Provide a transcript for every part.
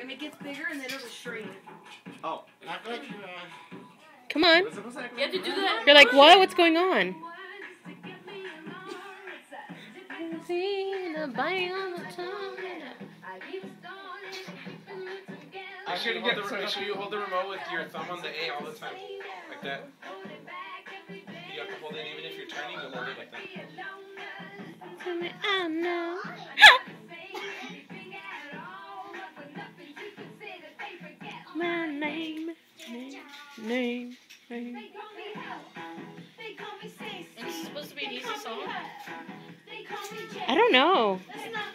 And it gets bigger and then it'll shrink. Oh. Come on. You have to do that. You're like, what? What's going on? Make sure you hold the remote with your thumb on the A all the time. Like that. You have to hold it even if you're turning, you hold it like that. I know. My name. And this is supposed to be an easy song? I don't know.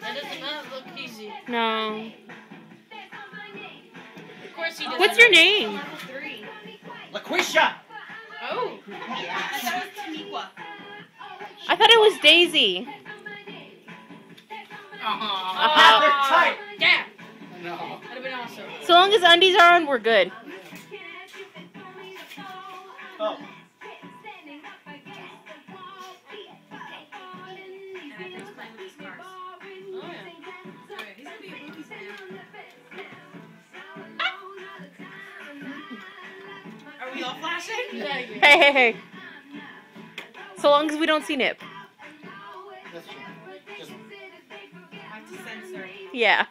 That does not look easy. No. Of course he does. What's your name? LaQuisha! Oh. I thought it was Taniqua. I thought it was Daisy. They're tight! Yeah. No. That'd have been awesome. So long as undies are on, we're good. Oh. Are we all flashing? Hey. So long as we don't see Nip. That's true. Just I have to censor. Yeah.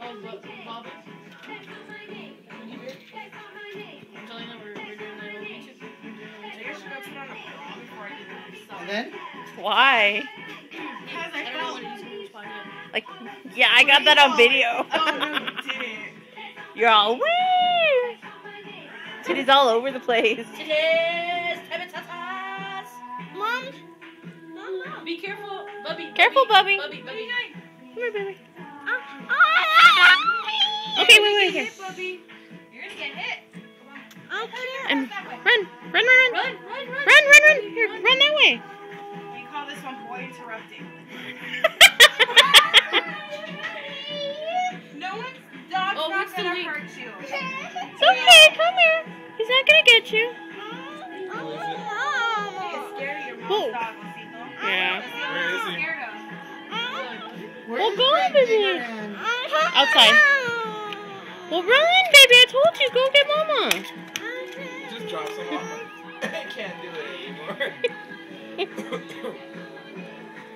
Oh, Bobby. I'm telling you, we're doing that on YouTube. I guess you gotta put on a bra before I do this stuff. and then? Why? Because I don't know what he's going to find out. Like, yeah, I got that on video. Oh, no, you didn't. You're all, woo! Titties all over the place. Today's Tabatatas. Mom? Mom. Be careful, Bubby. Careful, Bubby. Bubby. Come here, baby. Okay, wait. Hit, Bubby. You're gonna get hit. Come on. And run. Run. Here, run that way. We call this one boy interrupting. No one's dog's not gonna hurt you. It's okay, come here. He's not gonna get you. It's scary, your mom's dog, Lucito. Yeah. Where is he? Scared of. Well, go on, baby. Outside. Well, run, baby. I told you, go get Mama. Just drop some off. I can't do it anymore.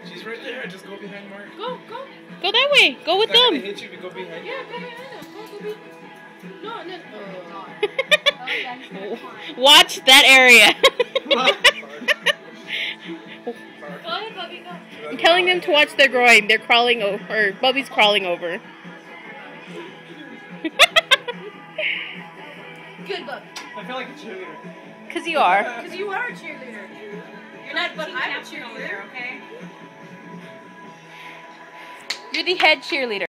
She's right there. Just go behind Mark. Go. Go that way. Go with If I them. hit you, we go behind you. Yeah, go behind them. No. Watch that area. Go ahead, Bubby, go. I'm telling them to watch their groin. They're crawling over. Or Bubby's crawling over. Good, Bubby. I feel like a cheerleader. Because you are. Because you are a cheerleader. You're not, but I'm a cheerleader, okay? You're the head cheerleader.